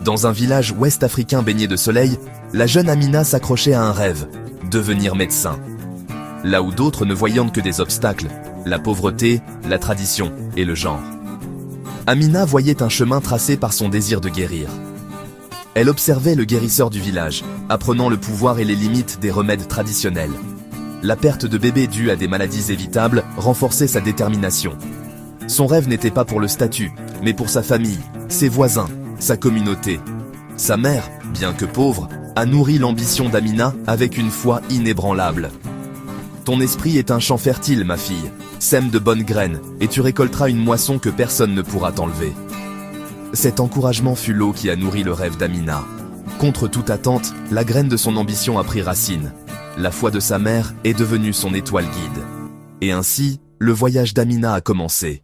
Dans un village ouest-africain baigné de soleil, la jeune Amina s'accrochait à un rêve, devenir médecin. Là où d'autres ne voyaient que des obstacles, la pauvreté, la tradition et le genre. Amina voyait un chemin tracé par son désir de guérir. Elle observait le guérisseur du village, apprenant le pouvoir et les limites des remèdes traditionnels. La perte de bébés due à des maladies évitables renforçait sa détermination. Son rêve n'était pas pour le statut, mais pour sa famille, ses voisins, sa communauté. Sa mère, bien que pauvre, a nourri l'ambition d'Amina avec une foi inébranlable. Ton esprit est un champ fertile, ma fille. Sème de bonnes graines, et tu récolteras une moisson que personne ne pourra t'enlever. Cet encouragement fut l'eau qui a nourri le rêve d'Amina. Contre toute attente, la graine de son ambition a pris racine. La foi de sa mère est devenue son étoile guide. Et ainsi, le voyage d'Amina a commencé.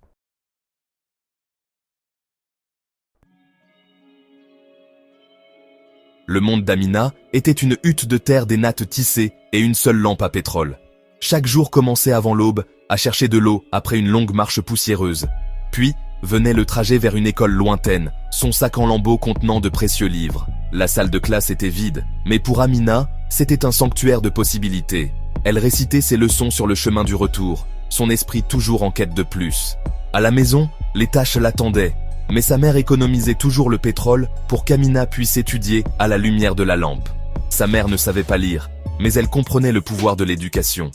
Le monde d'Amina était une hutte de terre des nattes tissées et une seule lampe à pétrole. Chaque jour commençait avant l'aube, à chercher de l'eau après une longue marche poussiéreuse. Puis, venait le trajet vers une école lointaine, son sac en lambeaux contenant de précieux livres. La salle de classe était vide, mais pour Amina, c'était un sanctuaire de possibilités. Elle récitait ses leçons sur le chemin du retour, son esprit toujours en quête de plus. À la maison, les tâches l'attendaient, mais sa mère économisait toujours le pétrole pour qu'Amina puisse étudier à la lumière de la lampe. Sa mère ne savait pas lire, mais elle comprenait le pouvoir de l'éducation.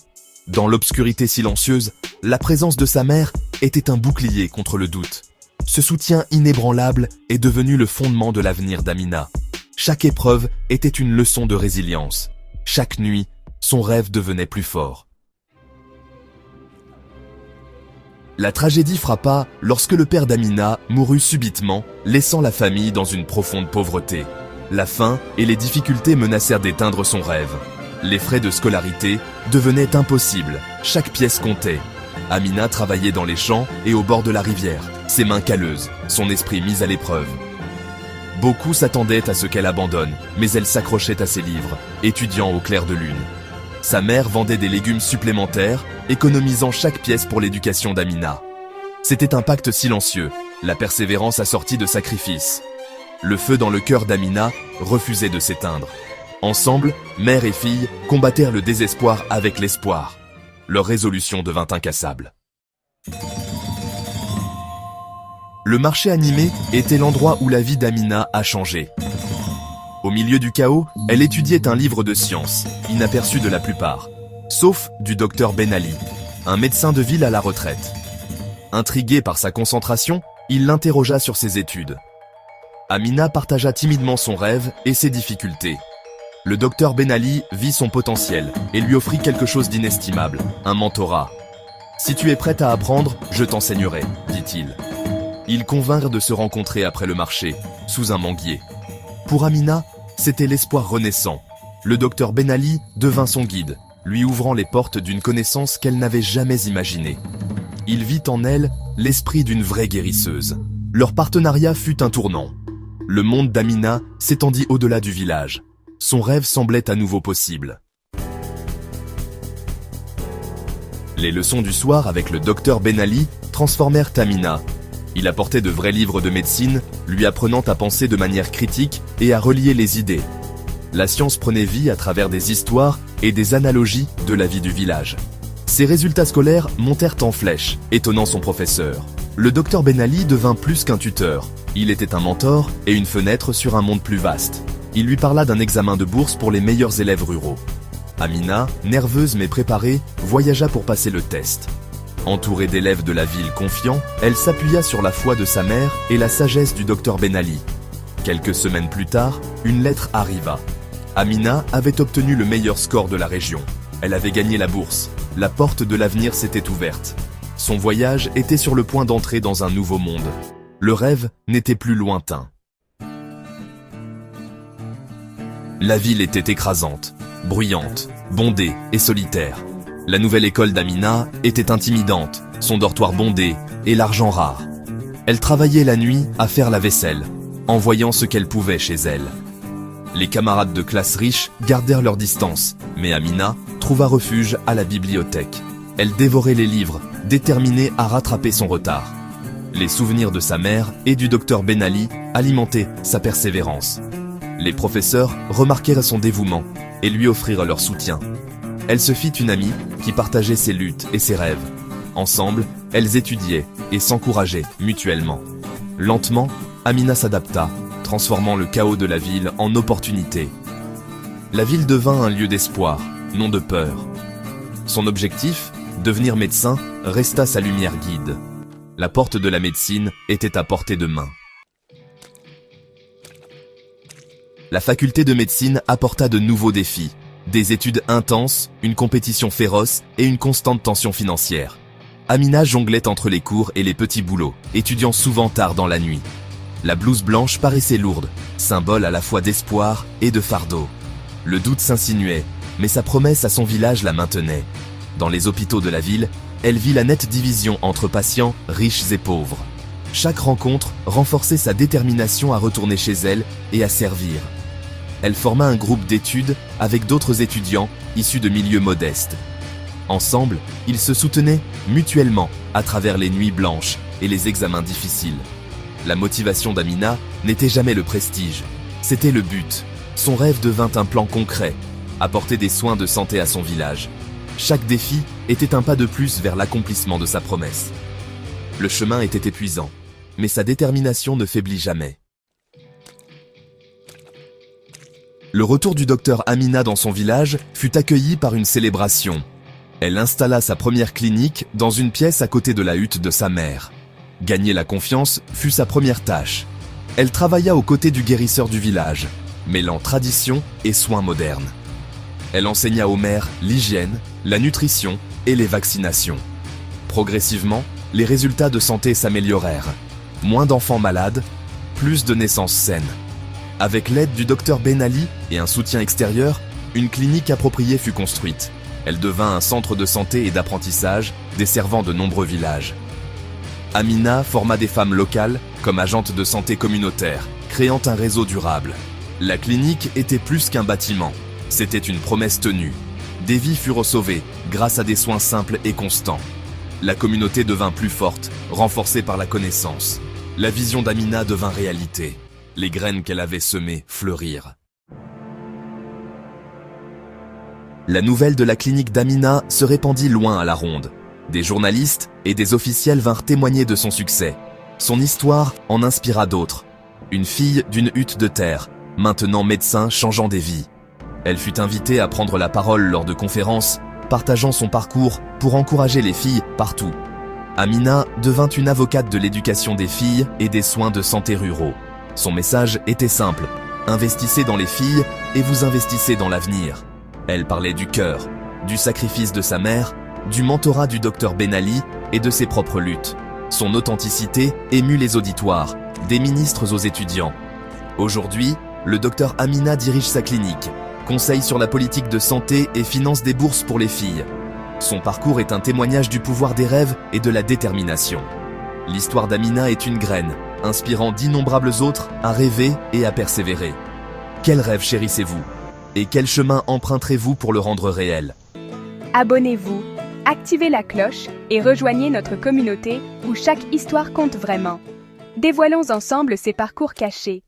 Dans l'obscurité silencieuse, la présence de sa mère était un bouclier contre le doute. Ce soutien inébranlable est devenu le fondement de l'avenir d'Amina. Chaque épreuve était une leçon de résilience. Chaque nuit, son rêve devenait plus fort. La tragédie frappa lorsque le père d'Amina mourut subitement, laissant la famille dans une profonde pauvreté. La faim et les difficultés menacèrent d'éteindre son rêve. Les frais de scolarité devenaient impossibles, chaque pièce comptait. Amina travaillait dans les champs et au bord de la rivière, ses mains calleuses, son esprit mis à l'épreuve. Beaucoup s'attendaient à ce qu'elle abandonne, mais elle s'accrochait à ses livres, étudiant au clair de lune. Sa mère vendait des légumes supplémentaires, économisant chaque pièce pour l'éducation d'Amina. C'était un pacte silencieux, la persévérance assortie de sacrifices. Le feu dans le cœur d'Amina refusait de s'éteindre. Ensemble, mère et fille combattèrent le désespoir avec l'espoir. Leur résolution devint incassable. Le marché animé était l'endroit où la vie d'Amina a changé. Au milieu du chaos, elle étudiait un livre de sciences, inaperçu de la plupart, sauf du docteur Ben Ali, un médecin de ville à la retraite. Intrigué par sa concentration, il l'interrogea sur ses études. Amina partagea timidement son rêve et ses difficultés. Le docteur Ben Ali vit son potentiel et lui offrit quelque chose d'inestimable, un mentorat. « Si tu es prête à apprendre, je t'enseignerai », dit-il. Ils convinrent de se rencontrer après le marché, sous un manguier. Pour Amina, c'était l'espoir renaissant. Le docteur Ben Ali devint son guide, lui ouvrant les portes d'une connaissance qu'elle n'avait jamais imaginée. Il vit en elle l'esprit d'une vraie guérisseuse. Leur partenariat fut un tournant. Le monde d'Amina s'étendit au-delà du village. Son rêve semblait à nouveau possible. Les leçons du soir avec le docteur Ben Ali transformèrent Amina. Il apportait de vrais livres de médecine, lui apprenant à penser de manière critique et à relier les idées. La science prenait vie à travers des histoires et des analogies de la vie du village. Ses résultats scolaires montèrent en flèche, étonnant son professeur. Le docteur Ben Ali devint plus qu'un tuteur. Il était un mentor et une fenêtre sur un monde plus vaste. Il lui parla d'un examen de bourse pour les meilleurs élèves ruraux. Amina, nerveuse mais préparée, voyagea pour passer le test. Entourée d'élèves de la ville confiants, elle s'appuya sur la foi de sa mère et la sagesse du docteur Ben Ali. Quelques semaines plus tard, une lettre arriva. Amina avait obtenu le meilleur score de la région. Elle avait gagné la bourse. La porte de l'avenir s'était ouverte. Son voyage était sur le point d'entrer dans un nouveau monde. Le rêve n'était plus lointain. La ville était écrasante, bruyante, bondée et solitaire. La nouvelle école d'Amina était intimidante, son dortoir bondé et l'argent rare. Elle travaillait la nuit à faire la vaisselle, en voyant ce qu'elle pouvait chez elle. Les camarades de classe riches gardèrent leur distance, mais Amina trouva refuge à la bibliothèque. Elle dévorait les livres, déterminée à rattraper son retard. Les souvenirs de sa mère et du docteur Ben Ali alimentaient sa persévérance. Les professeurs remarquèrent son dévouement et lui offrirent leur soutien. Elle se fit une amie qui partageait ses luttes et ses rêves. Ensemble, elles étudiaient et s'encourageaient mutuellement. Lentement, Amina s'adapta, transformant le chaos de la ville en opportunité. La ville devint un lieu d'espoir, non de peur. Son objectif, devenir médecin, resta sa lumière guide. La porte de la médecine était à portée de main. La faculté de médecine apporta de nouveaux défis. Des études intenses, une compétition féroce et une constante tension financière. Amina jonglait entre les cours et les petits boulots, étudiant souvent tard dans la nuit. La blouse blanche paraissait lourde, symbole à la fois d'espoir et de fardeau. Le doute s'insinuait, mais sa promesse à son village la maintenait. Dans les hôpitaux de la ville, elle vit la nette division entre patients riches et pauvres. Chaque rencontre renforçait sa détermination à retourner chez elle et à servir. Elle forma un groupe d'études avec d'autres étudiants issus de milieux modestes. Ensemble, ils se soutenaient mutuellement à travers les nuits blanches et les examens difficiles. La motivation d'Amina n'était jamais le prestige, c'était le but. Son rêve devint un plan concret, apporter des soins de santé à son village. Chaque défi était un pas de plus vers l'accomplissement de sa promesse. Le chemin était épuisant, mais sa détermination ne faiblit jamais. Le retour du docteur Amina dans son village fut accueilli par une célébration. Elle installa sa première clinique dans une pièce à côté de la hutte de sa mère. Gagner la confiance fut sa première tâche. Elle travailla aux côtés du guérisseur du village, mêlant tradition et soins modernes. Elle enseigna aux mères l'hygiène, la nutrition et les vaccinations. Progressivement, les résultats de santé s'améliorèrent. Moins d'enfants malades, plus de naissances saines. Avec l'aide du docteur Ben Ali et un soutien extérieur, une clinique appropriée fut construite. Elle devint un centre de santé et d'apprentissage, desservant de nombreux villages. Amina forma des femmes locales comme agentes de santé communautaire, créant un réseau durable. La clinique était plus qu'un bâtiment, c'était une promesse tenue. Des vies furent sauvées grâce à des soins simples et constants. La communauté devint plus forte, renforcée par la connaissance. La vision d'Amina devint réalité. Les graines qu'elle avait semées fleurirent. La nouvelle de la clinique d'Amina se répandit loin à la ronde. Des journalistes et des officiels vinrent témoigner de son succès. Son histoire en inspira d'autres. Une fille d'une hutte de terre, maintenant médecin changeant des vies. Elle fut invitée à prendre la parole lors de conférences, partageant son parcours pour encourager les filles partout. Amina devint une avocate de l'éducation des filles et des soins de santé ruraux. Son message était simple, investissez dans les filles et vous investissez dans l'avenir. Elle parlait du cœur, du sacrifice de sa mère, du mentorat du docteur Ben Ali et de ses propres luttes. Son authenticité émut les auditoires, des ministres aux étudiants. Aujourd'hui, le docteur Amina dirige sa clinique, conseille sur la politique de santé et finance des bourses pour les filles. Son parcours est un témoignage du pouvoir des rêves et de la détermination. L'histoire d'Amina est une graine, inspirant d'innombrables autres à rêver et à persévérer. Quel rêve chérissez-vous? Et quel chemin emprunterez-vous pour le rendre réel? Abonnez-vous, activez la cloche et rejoignez notre communauté où chaque histoire compte vraiment. Dévoilons ensemble ces parcours cachés.